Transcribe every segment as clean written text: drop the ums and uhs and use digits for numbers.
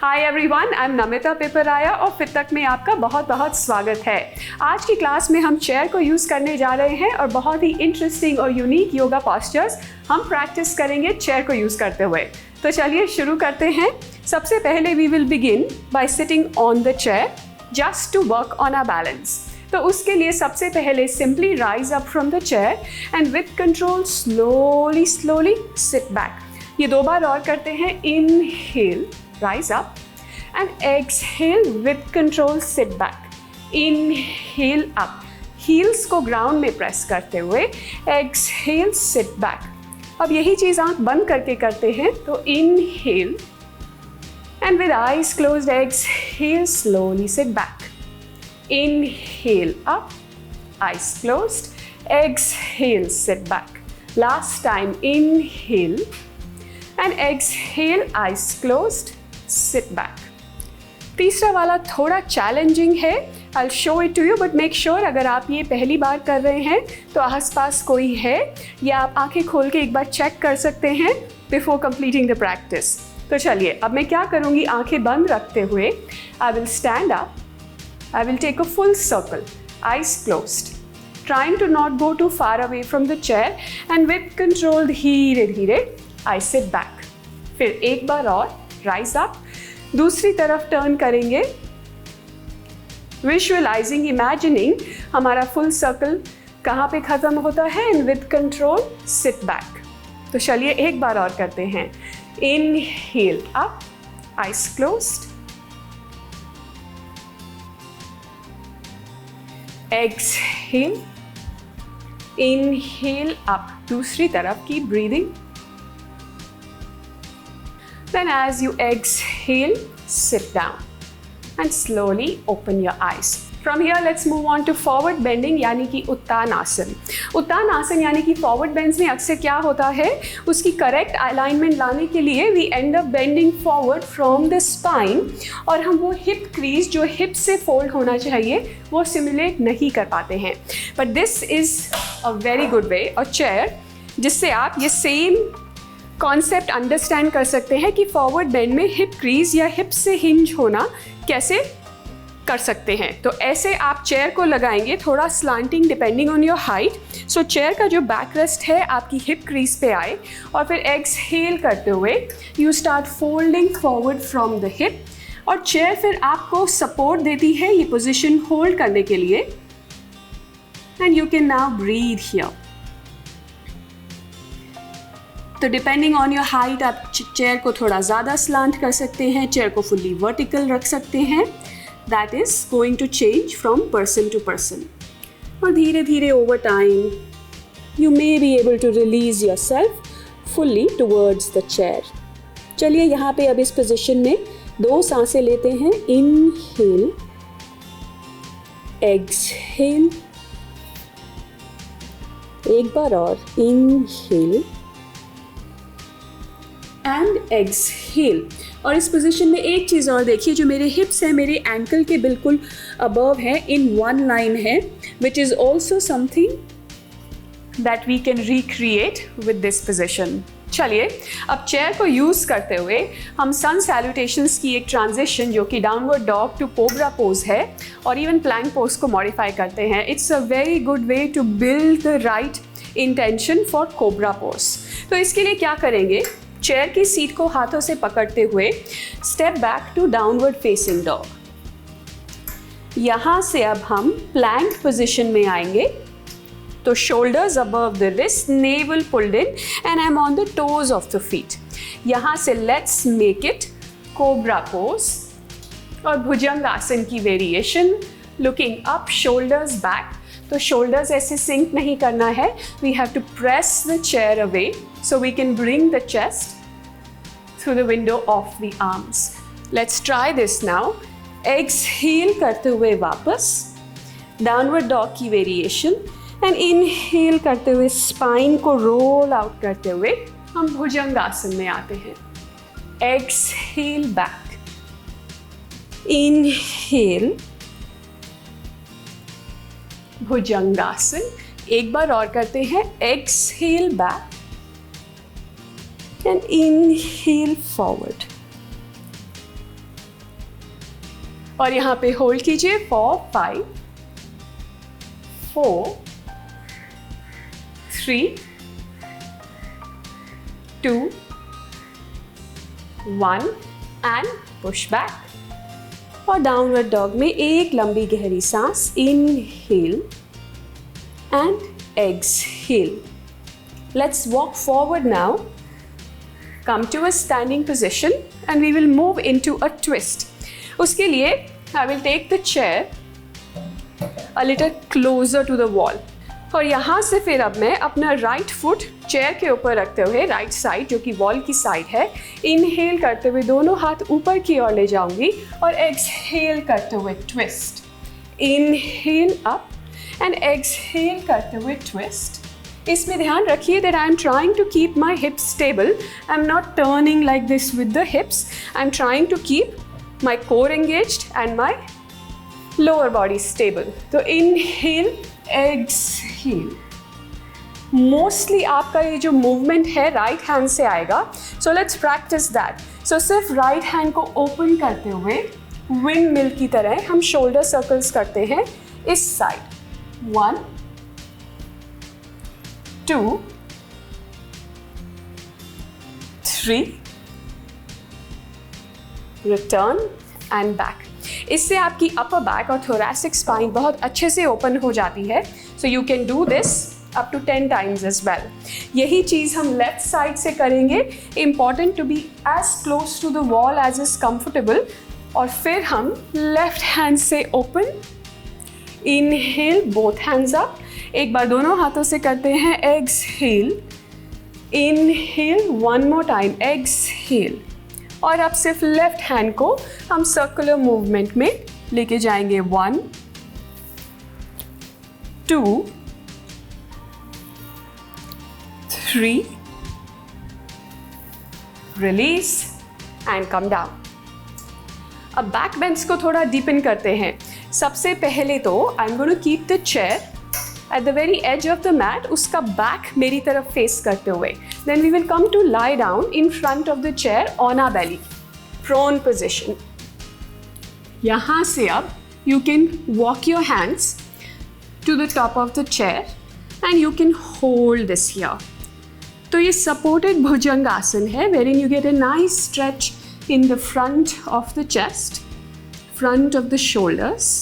Hi everyone, I am Namita Pipraiya और फिर तक में आपका बहुत बहुत स्वागत है। आज की क्लास में हम चेयर को यूज़ करने जा रहे हैं और बहुत ही इंटरेस्टिंग और यूनिक योगा पोस्चर्स हम प्रैक्टिस करेंगे चेयर को यूज़ करते हुए। तो चलिए शुरू करते हैं। सबसे पहले we will begin by sitting on the chair just to work on our balance. तो उसके लिए सबसे पहले simply rise up from the chair and with control slowly sit back. ये 2 बार और करते हैं। Inhale, rise up and exhale with control, sit back. Inhale up, heels को ground में press करते हुए exhale, sit back. अब यही चीज़ आँख बंद करके करते हैं। तो inhale and with eyes closed exhale, slowly sit back. Inhale up, eyes closed, exhale, sit back. Last time, inhale and exhale, eyes closed, sit back. तीसरा वाला थोड़ा चैलेंजिंग है। I'll show it to you, but make sure अगर आप ये पहली बार कर रहे हैं तो आसपास कोई है या आप आंखें खोल के एक बार चेक कर सकते हैं before completing the practice. तो चलिए, अब मैं क्या करूँगी, आंखें बंद रखते हुए I will stand up, I will take a full circle, eyes closed, trying to not go too far away from the chair and with control धीरे धीरे I sit back. फिर एक बार और राइज अप, दूसरी तरफ टर्न करेंगे, visualising, imagining हमारा फुल सर्कल कहाँ पे ख़त्म होता है and with control sit back. तो चलिए एक बार और करते हैं। Inhale up, eyes closed, exhale, inhale up, दूसरी तरफ की breathing. Then as you exhale, sit down and slowly open your eyes. From here, let's move on to forward bending यानी कि उत्तानासन। उत्तानासन यानी कि forward bends में अक्सर क्या होता है, उसकी correct alignment लाने के लिए we end up bending forward from the spine और हम वो hip crease जो hip से fold होना चाहिए वो simulate नहीं कर पाते हैं। But this is a very good way, और chair जिससे आप ये same कॉन्सेप्ट अंडरस्टैंड कर सकते हैं कि फॉरवर्ड बेंड में हिप क्रीज या हिप से हिंज होना कैसे कर सकते हैं। तो ऐसे आप चेयर को लगाएंगे थोड़ा slanting depending on your height. So chair का जो बैक रेस्ट है आपकी हिप क्रीज पे आए और फिर एक्सहेल करते हुए you start folding forward from the hip और चेयर फिर आपको सपोर्ट देती है ये पोजिशन होल्ड करने के लिए। And you can now breathe here. तो डिपेंडिंग ऑन योर हाइट आप चेयर को थोड़ा ज़्यादा स्लांट कर सकते हैं, चेयर को फुल्ली वर्टिकल रख सकते हैं। That is going to change from person to person. और धीरे धीरे over time you may be able to release yourself fully towards the chair. चलिए यहाँ पे अब इस पोजिशन में 2 सांसें लेते हैं। इनहेल, एक्सहेल, एक बार और इनहेल एंड एक्सहेल। और इस पोजीशन में एक चीज़ और देखिए, जो मेरे हिप्स है मेरे एंकल के बिल्कुल अबव है, इन वन लाइन है, which is also something that we can recreate with this position. चलिए अब चेयर को यूज़ करते हुए हम सन सैल्यूटेशंस की एक ट्रांजिशन जो कि downward dog to cobra pose है और इवन प्लैंक पोज को मॉडिफाई करते हैं। It's a very good way to build the right intention for cobra pose. तो इसके लिए क्या करेंगे, चेयर की सीट को हाथों से पकड़ते हुए step back to downward facing dog. यहाँ से अब हम प्लैंक पोजीशन में आएंगे। तो shoulders above the wrist, navel pulled in and I am on the toes of the feet. यहाँ से let's make it cobra pose और भुजंग आसन की variation, looking up, shoulders back. तो शोल्डर्स ऐसे सिंक नहीं करना है, we have to press the chair away so we can bring the chest through the window of the arms. Let's try this now. Exhale करते हुए वापस downward dog की variation and inhale करते हुए स्पाइन को रोल आउट करते हुए हम भुजंग आसन में आते हैं। Exhale back, inhale, bhujangasana. एक बार और करते हैं। Exhale back and inhale forward. और यहाँ पे होल्ड कीजिए फॉर 5, 4, 3, 2, 1 एंड पुश बैक। और डाउनवर्ड डॉग में एक लंबी गहरी सांस, inhale and exhale. Let's walk forward now, come to a standing position and we will move into a twist. उसके लिए I will take the chair a little closer to the wall और यहाँ से फिर अब मैं अपना राइट फुट चेयर के ऊपर रखते हुए राइट साइड जो कि वॉल की साइड है, इनहेल करते हुए दोनों हाथ ऊपर की ओर ले जाऊंगी और एक्सहेल करते हुए twist. Inhale up and exhale करते हुए ट्विस्ट। इसमें ध्यान रखिए that I am trying to keep my hips stable. I am not turning like this with the hips. I am trying to keep my core engaged and my lower body stable. तो inhale, exhale. Mostly आपका ये जो movement है right hand से आएगा, so let's practice that. So सिर्फ right hand को open करते हुए विंड मिल की तरह हम शोल्डर सर्कल्स करते हैं इस साइड। 1, 2, 3, return and back. इससे आपकी अपर बैक और थोरैसिक स्पाइन बहुत अच्छे से ओपन हो जाती है। So you can do this up to 10 times as well. यही चीज़ हम लेफ्ट साइड से करेंगे। Important to be as close to the wall as is comfortable. और फिर हम लेफ्ट हैंड से open, inhale, both hands up. एक बार दोनों हाथों से करते हैं, exhale, inhale, one more time, exhale. और अब सिर्फ लेफ्ट हैंड को हम सर्कुलर मूवमेंट में लेके जाएंगे। 1, 2, 3, रिलीज एंड कम डाउन। अब बैक बेंड्स को थोड़ा डीपन करते हैं। सबसे पहले तो I am going to keep the chair at the very edge of the mat, उसका बैक मेरी तरफ फेस करते हुए। Then we will come to lie down in front of the chair on our belly, prone position. यहाँ से अब you can walk your hands to the top of the chair and you can hold this here. तो ये supported भुजंगासन है, wherein you get a nice stretch in the front of the chest, front of the shoulders.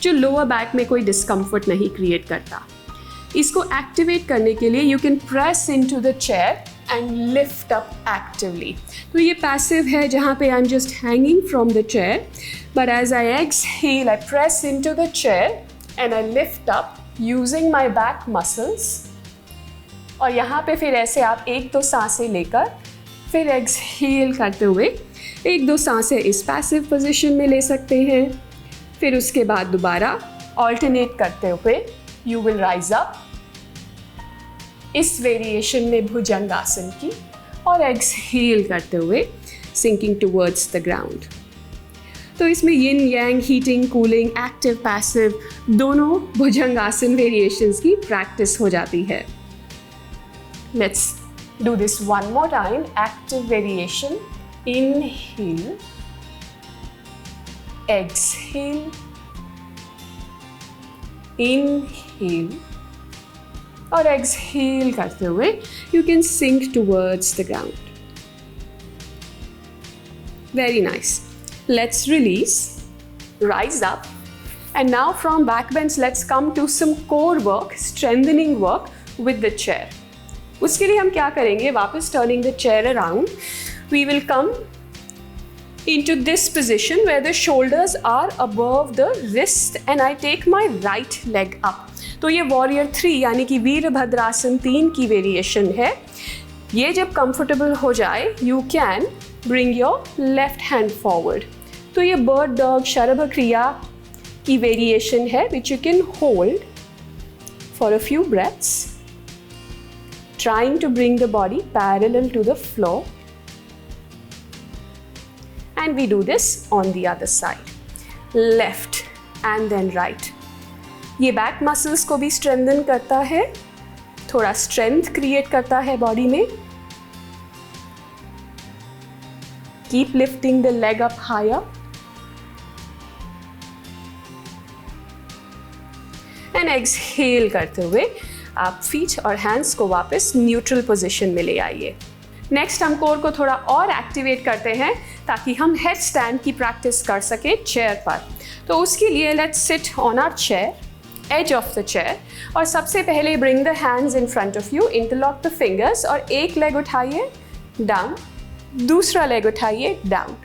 जो lower back में कोई discomfort नहीं create करता। इसको activate करने के लिए you can press into the chair and lift up actively. तो ये पैसिव है जहाँ पे I am just hanging from the chair, but as I exhale I press into the chair and I lift up using my back muscles. और यहाँ पे फिर ऐसे आप 1-2 सांसें लेकर फिर एक्सहेल करते हुए 1-2 सांसें इस पैसिव पोजिशन में ले सकते हैं। फिर उसके बाद दोबारा ऑल्टरनेट करते हुए यू विल राइज अप इस वेरिएशन में भुजंगासन की और एक्सहेल करते हुए सिंकिंग टुवर्ड्स द ग्राउंड। तो इसमें यिन यांग, हीटिंग, कूलिंग, एक्टिव, पैसिव दोनों भुजंगासन वेरिएशंस की प्रैक्टिस हो जाती है। Let's do this one more time. Active variation, inhale, exhale, inhale और exhale करते हुए you can sink towards the ground. Very nice. Let's release, rise up, and now from back bends let's come to some core work, strengthening work with the chair. उसके लिए हम क्या करेंगे, वापस turning the chair around, we will come into this position where the shoulders are above the wrist and I take my right leg up. तो ये warrior 3 यानी कि वीरभद्रासन 3 की वेरिएशन है। ये जब कंफर्टेबल हो जाए you can bring your left hand forward. तो ये बर्ड डॉग शरभ क्रिया की वेरिएशन है which you can hold for a few breaths, trying to bring the body parallel to the floor. And we do this on the other side, left and then right. ये back muscles को भी strengthen करता है, थोड़ा strength create करता है body में। Keep lifting the leg up higher. And exhale करते हुए आप फीट और हैंड्स को वापस न्यूट्रल पोजीशन में ले आइए। नेक्स्ट हम कोर को थोड़ा और एक्टिवेट करते हैं ताकि हम हेड स्टैंड की प्रैक्टिस कर सकें चेयर पर। तो उसके लिए let's sit on our chair, edge of the chair, और सबसे पहले bring the hands in front of you, interlock the fingers और एक लेग उठाइए डाउन, दूसरा लेग उठाइए डाउन।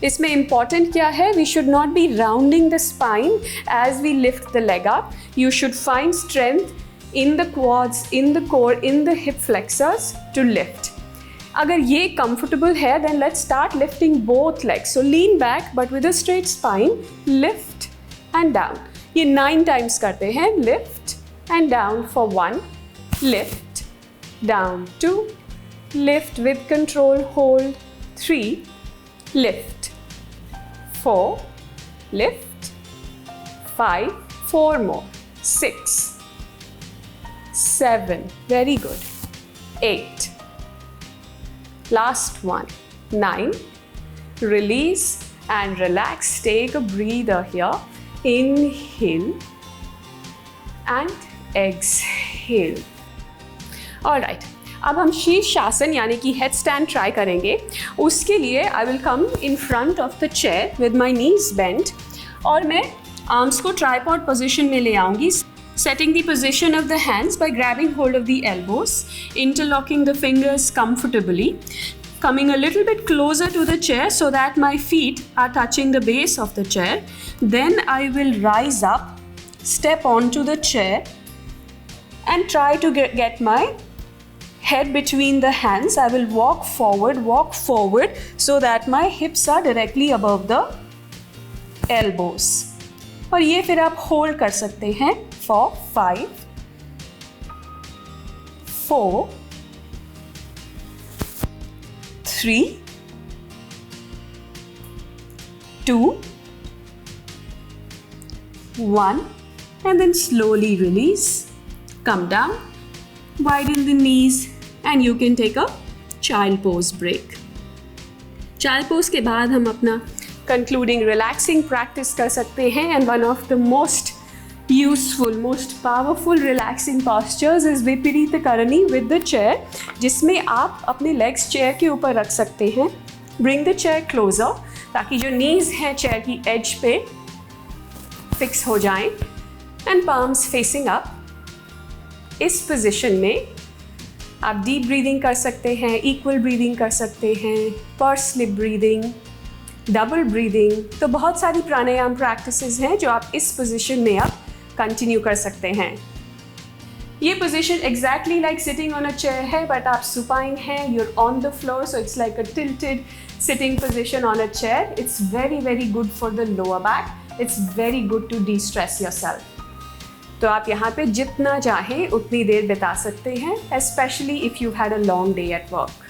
इसमें इंपॉर्टेंट क्या है, we should not be rounding the spine as we lift the leg up. You should find strength in the quads, in the core, in the hip flexors to lift. अगर ये comfortable है then let's start lifting both legs. So lean back but with a straight spine, lift and down. ये 9 times करते हैं। Lift and down for 1, lift down 2, lift with control, hold 3, lift 4, lift 5, 4 more, 6, 7, very good, 8, last one, 9, release and relax. Take a breather here, inhale and exhale. All right, अब हम शीर्षासन यानी कि head stand try करेंगे। उसके लिए I will come in front of the chair with my knees bend और मैं आर्म्स को ट्राइपॉड पोजीशन में ले आऊँगी। Setting the position of the hands bye grabbing hold of the elbows, interlocking the fingers comfortably, coming a little bit closer to the chair so that my feet are touching the base of the chair. Then I will rise up, step onto the chair and try to get my head between the hands. I will walk forward so that my hips are directly above the elbows. और ये फिर आप hold कर सकते हैं for 5, 4, 3, 2, 1 and then slowly release. Come down, widen the knees and you can take a child pose break. Child pose के बाद हम अपना concluding relaxing practice कर सकते हैं and one of the most useful, most powerful relaxing postures is Viparita Karani with the chair, जिसमें आप अपने legs chair के ऊपर रख सकते हैं। Bring the chair closer ताकि जो knees हैं chair की edge पे fix हो जाएं and palms facing up। इस पोजीशन में आप डीप ब्रीदिंग कर सकते हैं, इक्वल ब्रीदिंग कर सकते हैं, purse lip breathing, double breathing. तो बहुत सारी प्राणायाम प्रैक्टिसेस हैं जो आप इस पोजीशन में आप कंटिन्यू कर सकते हैं। ये position exactly like sitting on a chair है बट आप सुपाइन हैं, you're on the floor, so it's like a tilted sitting position on a chair. It's very very good for the lower back, it's very good to destress yourself. तो आप यहाँ पे जितना चाहें उतनी देर बिता सकते हैं, especially if you've had a long day at work.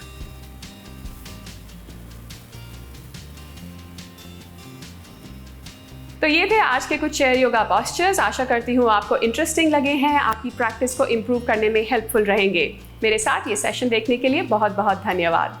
तो ये थे आज के कुछ चेयर योगा पॉस्चर्स। आशा करती हूँ आपको इंटरेस्टिंग लगे हैं, आपकी प्रैक्टिस को इम्प्रूव करने में हेल्पफुल रहेंगे। मेरे साथ ये सेशन देखने के लिए बहुत बहुत धन्यवाद।